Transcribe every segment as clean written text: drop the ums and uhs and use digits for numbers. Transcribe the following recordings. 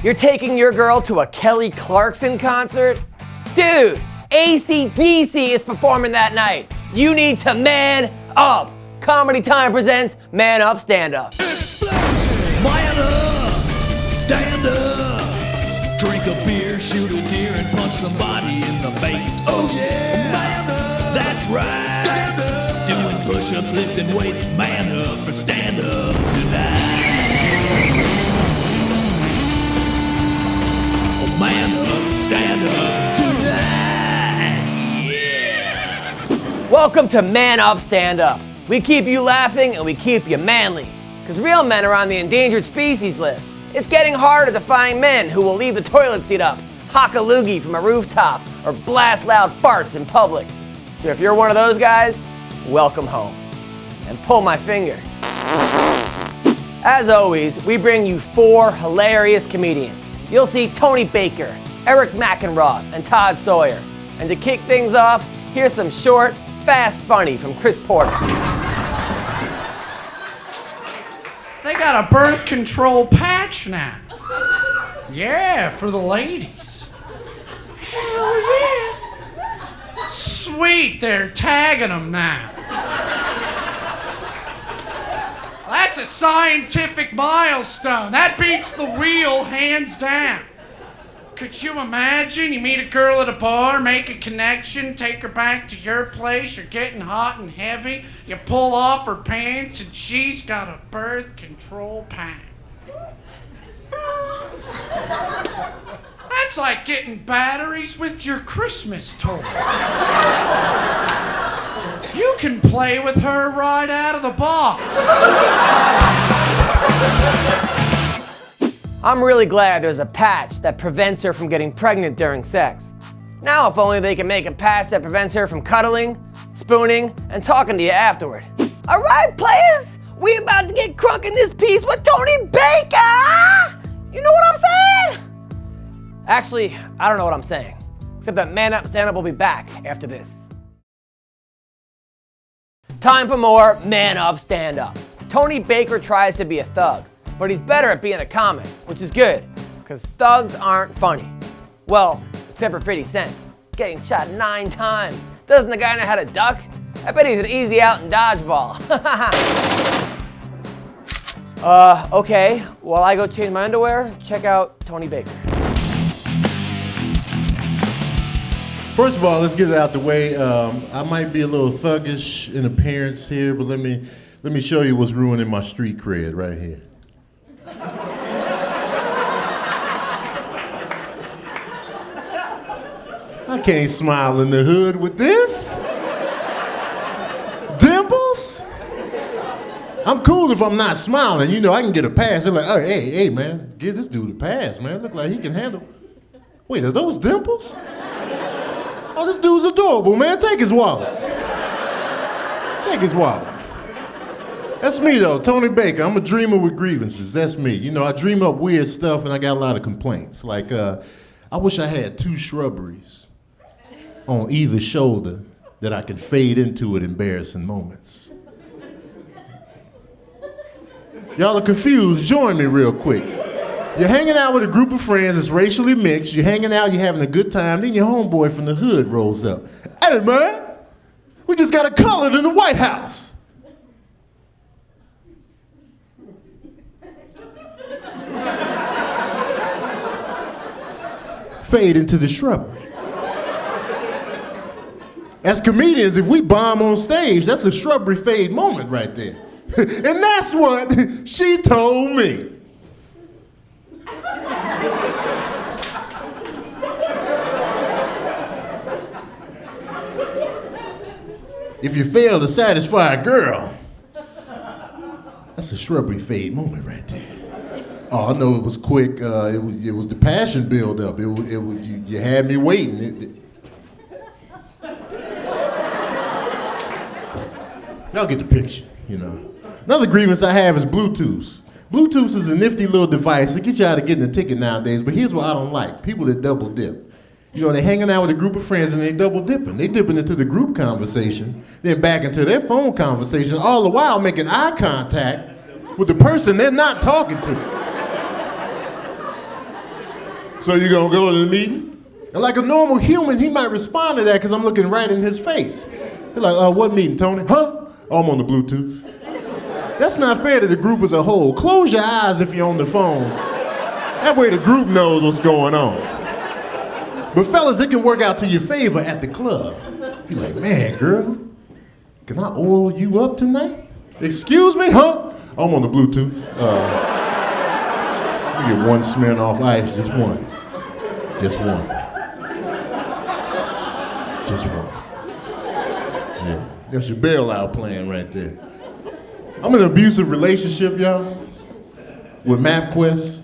You're taking your girl to a Kelly Clarkson concert? Dude, AC/DC is performing that night. You need to man up. Comedy Time presents Man Up Stand Up. Explosion! Man up! Stand up! Drink a beer, shoot a deer, and punch somebody in the face. Oh yeah! Man up! That's right! Stand up! Doing push-ups, lifting weights, man up or stand up tonight. Oh, man up, stand up tonight! Yeah! Welcome to Man Up Stand Up. We keep you laughing and we keep you manly. Because real men are on the endangered species list. It's getting harder to find men who will leave the toilet seat up, hock a loogie from a rooftop, or blast loud farts in public. So if you're one of those guys, welcome home. And pull my finger. As always, we bring you 4 hilarious comedians. You'll see Tony Baker, Eric Mackenroth, and Todd Sawyer. And to kick things off, here's some short, fast funny from Chris Porter. They got a birth control patch now. Yeah, for the ladies. Hell yeah. Sweet, they're tagging them now. That's a scientific milestone. That beats the wheel hands down. Could you imagine? You meet a girl at a bar, make a connection, take her back to your place, you're getting hot and heavy, you pull off her pants and she's got a birth control pack. That's like getting batteries with your Christmas toy. You can play with her right out of the box. I'm really glad there's a patch that prevents her from getting pregnant during sex. Now if only they can make a patch that prevents her from cuddling, spooning, and talking to you afterward. All right, players, we about to get crunk in this piece with Tony Baker! You know what I'm saying? Actually, I don't know what I'm saying, except that Man Up Stand Up will be back after this. Time for more Man Up Stand Up. Tony Baker tries to be a thug, but he's better at being a comic, which is good, because thugs aren't funny. Well, except for 50 Cent, getting shot 9 times. Doesn't the guy know how to duck? I bet he's an easy out in dodgeball. Okay, while I go change my underwear, check out Tony Baker. First of all, let's get it out the way. I might be a little thuggish in appearance here, but let me show you what's ruining my street cred right here. I can't smile in the hood with this. Dimples? I'm cool if I'm not smiling. You know, I can get a pass. They're like, oh, hey, man, give this dude a pass, man. Look like he can handle. Wait, are those dimples? Oh, this dude's adorable, man. Take his wallet. Take his wallet. That's me, though, Tony Baker. I'm a dreamer with grievances. That's me. You know, I dream up weird stuff, and I got a lot of complaints. Like, I wish I had 2 shrubberies on either shoulder that I could fade into at embarrassing moments. Y'all are confused. Join me real quick. You're hanging out with a group of friends that's racially mixed. You're hanging out, you're having a good time. Then your homeboy from the hood rolls up. Hey, man, we just got a colored in the White House. Fade into the shrubbery. As comedians, if we bomb on stage, that's a shrubbery fade moment right there. And that's what she told me. If you fail to satisfy a girl, that's a shrubbery fade moment right there. Oh, I know it was quick. It was the passion build up. You had me waiting. Y'all get the picture, you know. Another grievance I have is Bluetooth. Bluetooth is a nifty little device to get you out of getting a ticket nowadays, but here's what I don't like. People that double dip. You know, they're hanging out with a group of friends and they double dipping. They dipping into the group conversation, then back into their phone conversation, all the while making eye contact with the person they're not talking to. So you gonna go to the meeting? And like a normal human, he might respond to that because I'm looking right in his face. He's like, what meeting, Tony? Huh? Oh, I'm on the Bluetooth. That's not fair to the group as a whole. Close your eyes if you're on the phone. That way the group knows what's going on. But fellas, it can work out to your favor at the club. Be like, man, girl, can I oil you up tonight? Excuse me, huh? I'm on the Bluetooth. Let me get one Smirnoff Ice, just one. Just one. Just one. Yeah, that's your bailout plan right there. I'm in an abusive relationship, y'all, with MapQuest.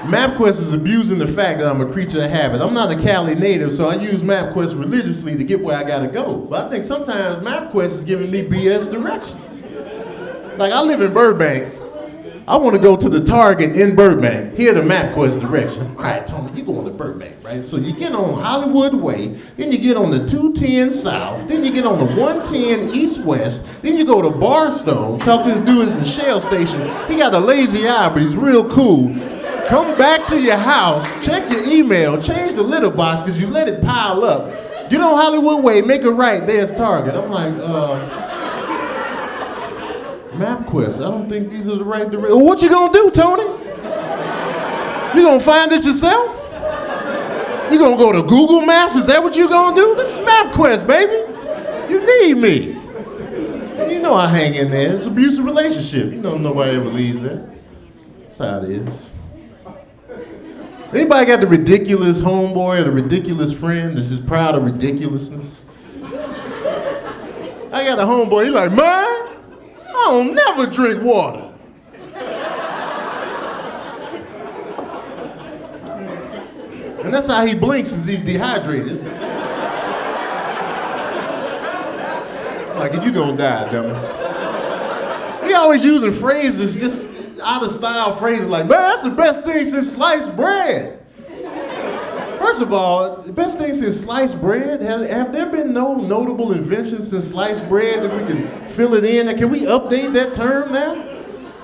MapQuest is abusing the fact that I'm a creature of habit. I'm not a Cali native, so I use MapQuest religiously to get where I gotta go. But I think sometimes MapQuest is giving me BS directions. Like, I live in Burbank. I want to go to the Target in Burbank. Here are the MapQuest directions. All right, Tony, you going to Burbank, right? So you get on Hollywood Way, then you get on the 210 South, then you get on the 110 East-West, then you go to Barstow, talk to the dude at the Shell station. He got a lazy eye, but he's real cool. Come back to your house, check your email, change the litter box because you let it pile up. Get on Hollywood Way, make a right, there's Target. I'm like, MapQuest, I don't think these are the right directions. What you gonna do, Tony? You gonna find it yourself? You gonna go to Google Maps? Is that what you gonna do? This is MapQuest, baby. You need me. You know I hang in there. It's an abusive relationship. You know nobody ever leaves there. That's how it is. Anybody got the ridiculous homeboy or the ridiculous friend that's just proud of ridiculousness? I got a homeboy, he like, man, I don't never drink water. And that's how he blinks as he's dehydrated. Like, you gonna die, dummy. He always using phrases, just out of style phrases like, man, that's the best thing since sliced bread. First of all, the best thing since sliced bread, have there been no notable inventions since sliced bread that we can fill it in? And can we update that term now?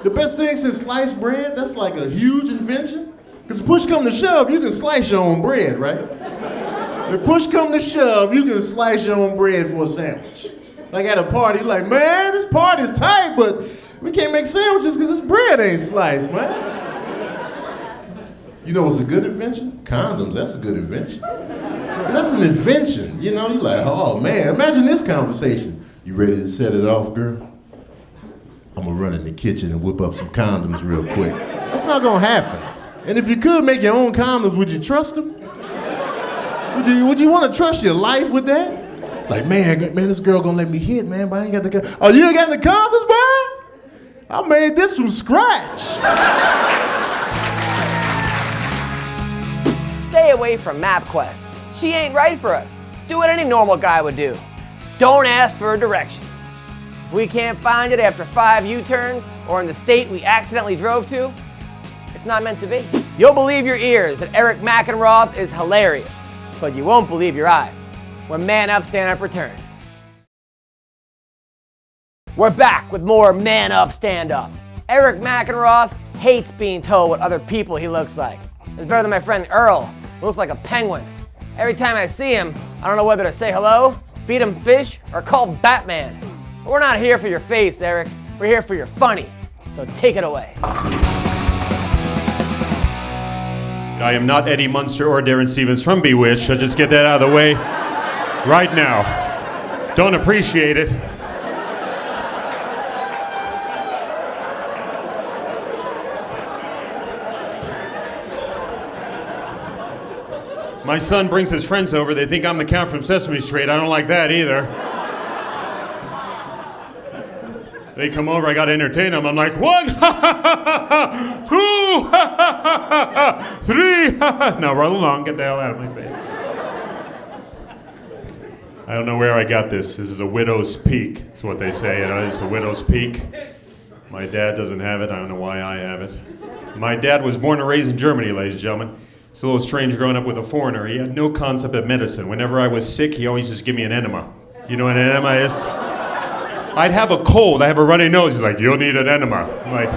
The best thing since sliced bread, that's like a huge invention. Because push come to shove, you can slice your own bread, right? If push come to shove, you can slice your own bread for a sandwich. Like at a party, like, man, this party's tight, but we can't make sandwiches because this bread ain't sliced, man. You know what's a good invention? Condoms, that's a good invention. That's an invention, you know? You're like, oh man, imagine this conversation. You ready to set it off, girl? I'm gonna run in the kitchen and whip up some condoms real quick. That's not gonna happen. And if you could make your own condoms, would you trust them? Would you want to trust your life with that? Like, man, this girl gonna let me hit, man, but I ain't got the condoms. Oh, you ain't got the condoms, boy? I made this from scratch. Stay away from MapQuest. She ain't right for us. Do what any normal guy would do. Don't ask for directions. If we can't find it after 5 U-turns or in the state we accidentally drove to, it's not meant to be. You'll believe your ears that Eric Mackenroth is hilarious, but you won't believe your eyes when Man Up, Stand Up returns. We're back with more Man Up, Stand Up. Eric Mackenroth hates being told what other people he looks like. It's better than my friend Earl, who looks like a penguin. Every time I see him, I don't know whether to say hello, feed him fish, or call Batman. But we're not here for your face, Eric. We're here for your funny. So take it away. I am not Eddie Munster or Darren Stevens from Bewitched. I'll just get that out of the way right now. Don't appreciate it. My son brings his friends over. They think I'm the Count from Sesame Street. I don't like that either. They come over, I gotta entertain them. I'm like, 1, 2, 3. Now run along, get the hell out of my face. I don't know where I got this. This is a widow's peak, is what they say. You know, it's a widow's peak. My dad doesn't have it. I don't know why I have it. My dad was born and raised in Germany, ladies and gentlemen. It's a little strange growing up with a foreigner. He had no concept of medicine. Whenever I was sick, he always just give me an enema. You know what an enema is? I'd have a cold, I have a runny nose. He's like, you'll need an enema. I'm like,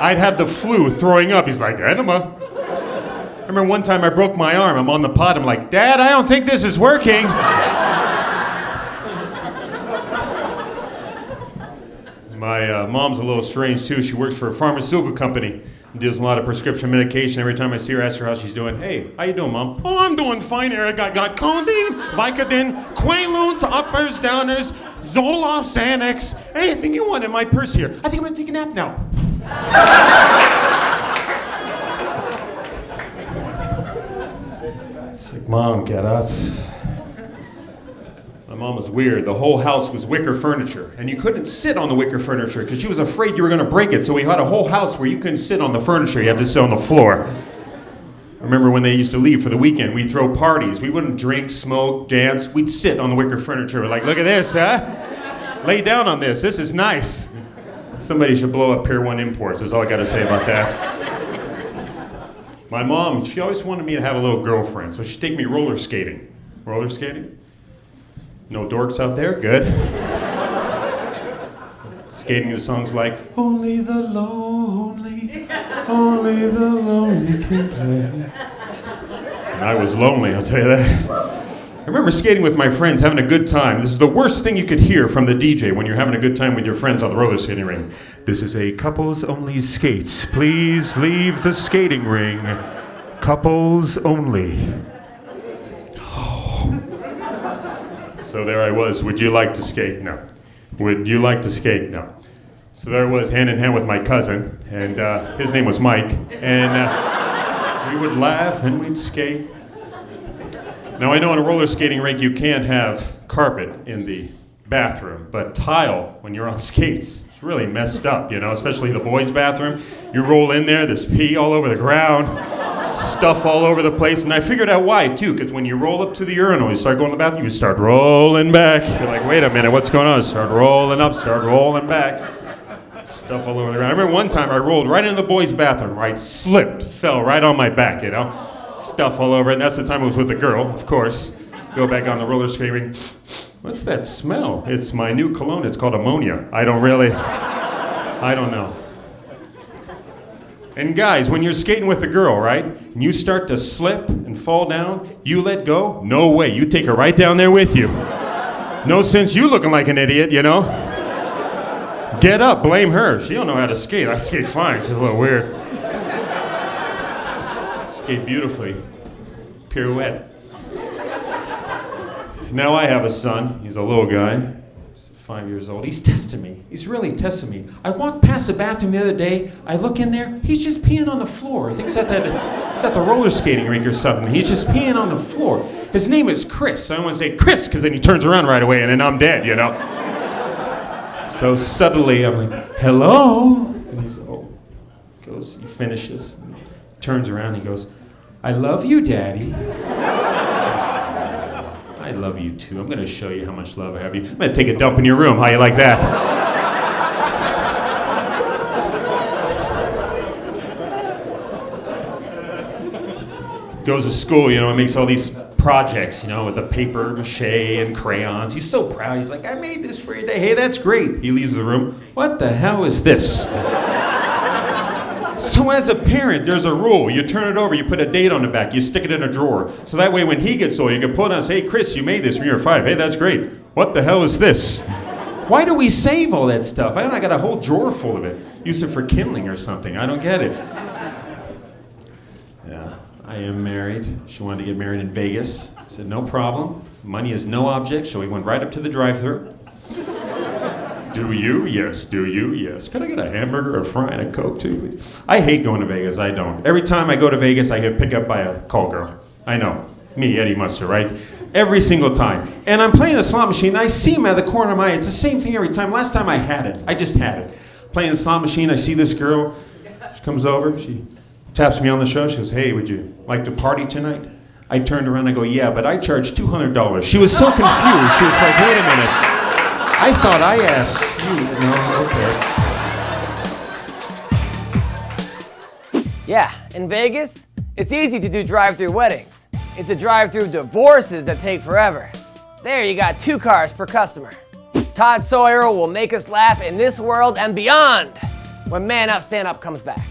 I'd have the flu, throwing up. He's like, enema. I remember one time I broke my arm. I'm on the pod. I'm like, Dad, I don't think this is working. My mom's a little strange, too. She works for a pharmaceutical company and deals a lot of prescription medication. Every time I see her, I ask her how she's doing. Hey, how you doing, Mom? Oh, I'm doing fine, Eric. I got codeine, Vicodin, Quaaludes, uppers, downers, Zoloft, Xanax, anything you want in my purse here. I think I'm going to take a nap now. It's like, Mom, get up. My mom was weird. The whole house was wicker furniture, and you couldn't sit on the wicker furniture because she was afraid you were going to break it. So we had a whole house where you couldn't sit on the furniture. You had to sit on the floor. I remember when they used to leave for the weekend, we'd throw parties. We wouldn't drink, smoke, dance. We'd sit on the wicker furniture. We're like, look at this, huh? Lay down on this. This is nice. Somebody should blow up Pier 1 Imports. That's all I got to say about that. My mom, she always wanted me to have a little girlfriend, so she'd take me roller skating. Roller skating? No dorks out there? Good. Skating to songs like, only the lonely can play. And I was lonely, I'll tell you that. I remember skating with my friends, having a good time. This is the worst thing you could hear from the DJ when you're having a good time with your friends on the roller skating ring. This is a couples only skate. Please leave the skating ring. Couples only. So there I was. Would you like to skate? No. Would you like to skate? No. So there I was, hand in hand with my cousin, and his name was Mike, and we would laugh and we'd skate. Now I know on a roller skating rink you can't have carpet in the bathroom, but tile when you're on skates, it's really messed up, you know, especially the boys' bathroom. You roll in there, there's pee all over the ground, stuff all over the place, and I figured out why too, because when you roll up to the urinal, you start going to the bathroom, you start rolling back. You're like, wait a minute, what's going on? Start rolling up, start rolling back. Stuff all over the ground. I remember one time I rolled right into the boys' bathroom, right? Slipped, fell right on my back, you know? Stuff all over, and that's the time I was with a girl, of course. Go back on the roller skating ring. What's that smell? It's my new cologne. It's called ammonia. I don't know. And guys, when you're skating with a girl, right, and you start to slip and fall down, you let go? No way. You take her right down there with you. No sense you looking like an idiot, you know? Get up, blame her. She don't know how to skate. I skate fine. She's a little weird. Skate beautifully. Pirouette. Now I have a son. He's a little guy. He's 5 years old. He's testing me. He's really testing me. I walked past the bathroom the other day. I look in there. He's just peeing on the floor. I think it's at the roller skating rink or something. He's just peeing on the floor. His name is Chris. So I want to say Chris because then he turns around right away and then I'm dead, you know. So subtly I'm like, hello? And he's, he finishes, turns around, he goes, I love you, Daddy. So, I love you too. I'm gonna show you how much love I have you. I'm gonna take a dump in your room. How you like that? Goes to school, you know, and makes all these projects, you know, with the paper mache and crayons. He's so proud. He's like, I made this for you today. Hey, that's great. He leaves the room. What the hell is this? So as a parent, there's a rule. You turn it over, you put a date on the back, you stick it in a drawer. So that way when he gets old, you can pull it out and say, hey, Chris, you made this when you were 5. Hey, that's great. What the hell is this? Why do we save all that stuff? I got a whole drawer full of it. Use it for kindling or something. I don't get it. Yeah, I am married. She wanted to get married in Vegas. I said, no problem. Money is no object. So we went right up to the drive-thru. Do you? Yes. Do you? Yes. Could I get a hamburger, a fry, and a Coke too, please? I hate going to Vegas. I don't. Every time I go to Vegas, I get picked up by a call girl. I know. Me, Eddie Munster, right? Every single time. And I'm playing the slot machine, and I see him out of the corner of my eye. It's the same thing every time. Last time I had it. I just had it. Playing the slot machine, I see this girl. She comes over. She taps me on the shoulder. She goes, hey, would you like to party tonight? I turned around and I go, yeah, but I charge $200. She was so confused. She was like, wait a minute. I thought I asked you. No, okay. Yeah, in Vegas, it's easy to do drive-through weddings. It's a drive-through divorces that take forever. There you got 2 cars per customer. Todd Sawyer will make us laugh in this world and beyond. when Man Up, Stand Up comes back.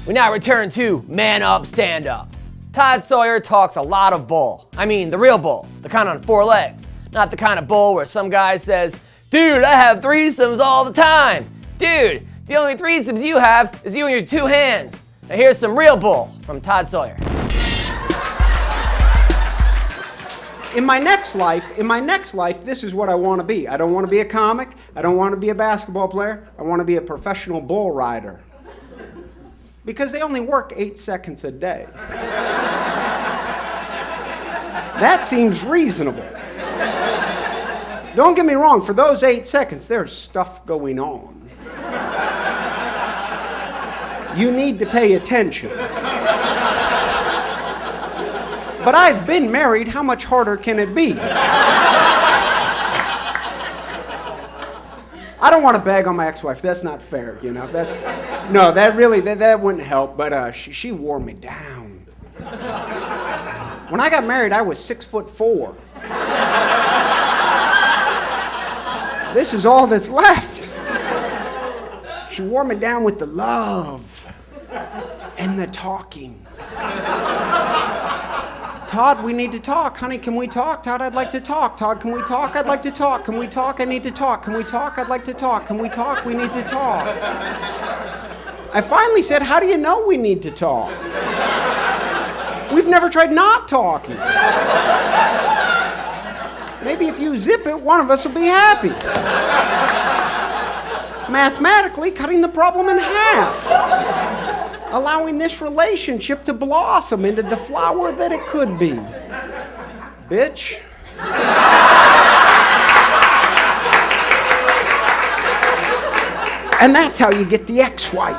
We now return to Man Up, Stand Up. Todd Sawyer talks a lot of bull. I mean, the real bull, the kind on 4 legs. Not the kind of bull where some guy says, dude, I have threesomes all the time. Dude, the only threesomes you have is you and your 2 hands. Now here's some real bull from Todd Sawyer. In my next life, this is what I want to be. I don't want to be a comic. I don't want to be a basketball player. I want to be a professional bull rider. Because they only work 8 seconds a day. That seems reasonable. Don't get me wrong, for those 8 seconds, there's stuff going on. You need to pay attention. But I've been married, how much harder can it be? I don't want to bag on my ex-wife, that's not fair, you know. That wouldn't help, but she wore me down. When I got married, I was 6'4". This is all that's left. She wore me down with the love and the talking. Todd, we need to talk. Honey, can we talk? Todd, I'd like to talk. Todd, can we talk? I'd like to talk. Can we talk? I need to talk. Can we talk? I'd like to talk. Can we talk? We need to talk. I finally said, how do you know we need to talk? We've never tried not talking. Maybe if you zip it, one of us will be happy. Mathematically, cutting the problem in half. Allowing this relationship to blossom into the flower that it could be. Bitch. And that's how you get the ex-wife.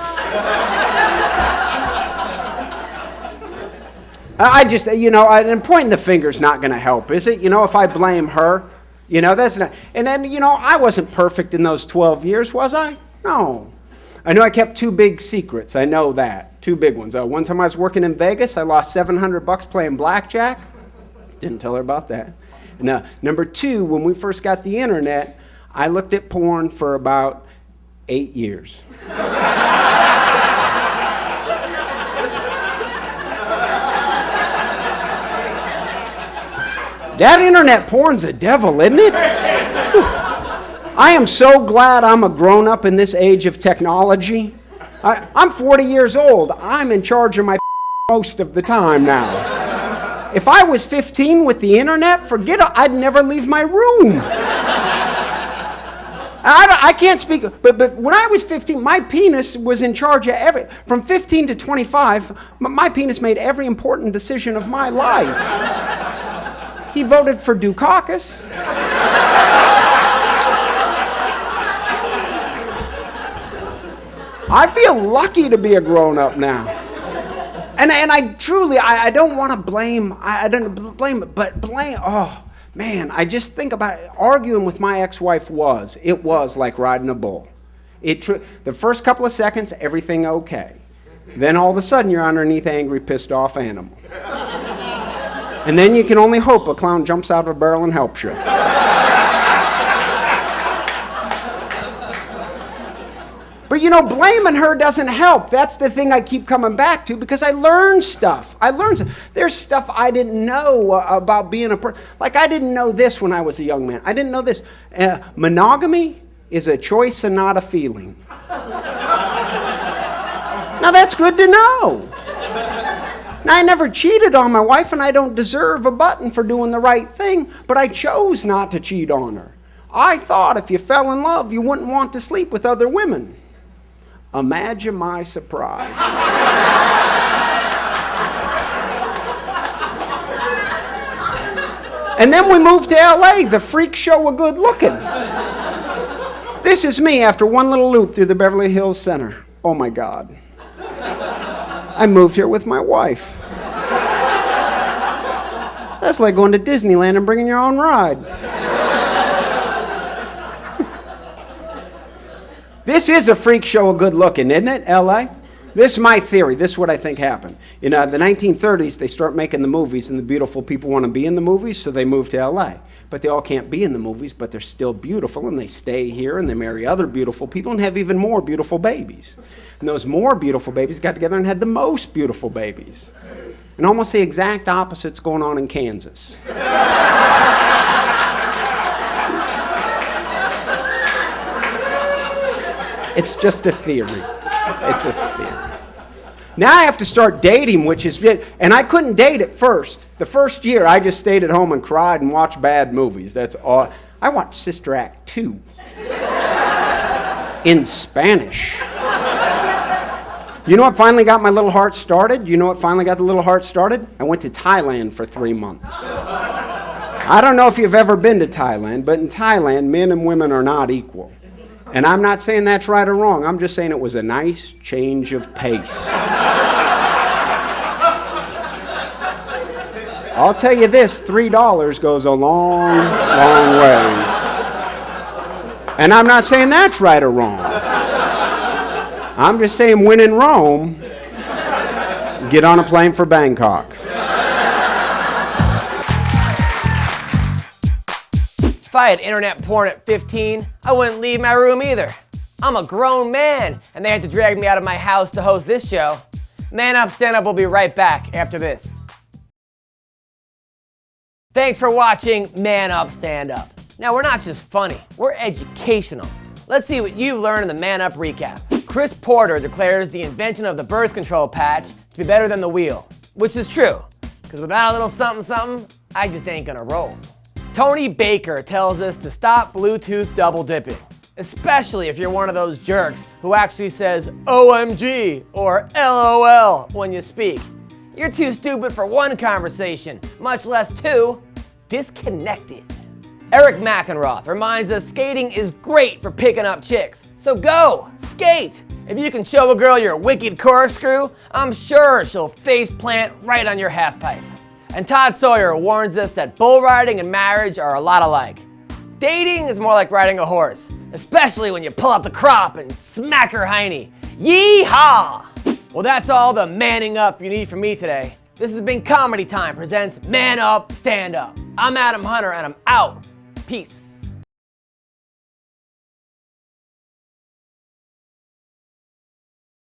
I just, and pointing the finger's not going to help, is it? If I blame her, that's not. And then, I wasn't perfect in those 12 years, was I? No. I know I kept 2 big secrets. I know that. 2 big ones. One time I was working in Vegas. I lost $700 playing blackjack. Didn't tell her about that. And, number 2, when we first got the internet, I looked at porn for about 8 years. That internet porn's a devil, isn't it? I am so glad I'm a grown-up in this age of technology. I'm 40 years old. I'm in charge of my most of the time now. If I was 15 with the internet, forget it, I'd never leave my room. I can't speak, but when I was 15, my penis was in charge of from 15 to 25, my penis made every important decision of my life. He voted for Dukakis. I feel lucky to be a grown-up now. And I truly, I don't want to blame, oh, man, I just think about it. Arguing with my ex-wife was like riding a bull. The first couple of seconds, everything okay. Then all of a sudden, you're underneath angry, pissed off animal. And then you can only hope a clown jumps out of a barrel and helps you. But blaming her doesn't help. That's the thing I keep coming back to because I learned stuff. There's stuff I didn't know about being a person. Like I didn't know this when I was a young man. I didn't know this. Monogamy is a choice and not a feeling. Now that's good to know. Now, I never cheated on my wife, and I don't deserve a button for doing the right thing, but I chose not to cheat on her. I thought if you fell in love, you wouldn't want to sleep with other women. Imagine my surprise. And then we moved to LA, the freak show of good looking. This is me after one little loop through the Beverly Hills Center. Oh my God. I moved here with my wife. That's like going to Disneyland and bringing your own ride. This is a freak show of good looking, isn't it, LA? This is my theory. This is what I think happened. In the 1930s, they start making the movies, and the beautiful people want to be in the movies, so they move to LA. but they all can't be in the movies, but they're still beautiful, and they stay here, and they marry other beautiful people and have even more beautiful babies. And those more beautiful babies got together and had the most beautiful babies. And almost the exact opposite's going on in Kansas. It's just a theory. It's a theory. Now I have to start dating, which is good. And I couldn't date at first. The first year, I just stayed at home and cried and watched bad movies. That's all. I watched Sister Act 2 in Spanish. You know what finally got my little heart started? You know what finally got the little heart started? I went to Thailand for 3 months. I don't know if you've ever been to Thailand, but in Thailand, men and women are not equal. And I'm not saying that's right or wrong. I'm just saying it was a nice change of pace. I'll tell you this, $3 goes a long, long ways. And I'm not saying that's right or wrong. I'm just saying when in Rome, get on a plane for Bangkok. If I had internet porn at 15, I wouldn't leave my room either. I'm a grown man, and they had to drag me out of my house to host this show. Man Up, Stand Up will be right back after this. Thanks for watching Man Up, Stand Up. Now, we're not just funny, we're educational. Let's see what you've learned in the Man Up recap. Chris Porter declares the invention of the birth control patch to be better than the wheel, which is true, because without a little something something, I just ain't gonna roll. Tony Baker tells us to stop Bluetooth double dipping, especially if you're one of those jerks who actually says OMG or LOL when you speak. You're too stupid for one conversation, much less two. Disconnected. Eric Mackenroth reminds us skating is great for picking up chicks, so go, skate! If you can show a girl your wicked corkscrew, I'm sure she'll face plant right on your half pipe. And Todd Sawyer warns us that bull riding and marriage are a lot alike. Dating is more like riding a horse, especially when you pull up the crop and smack her hiney. Yee-haw! Well, that's all the manning up you need from me today. This has been Comedy Time presents Man Up, Stand Up. I'm Adam Hunter and I'm out. Peace.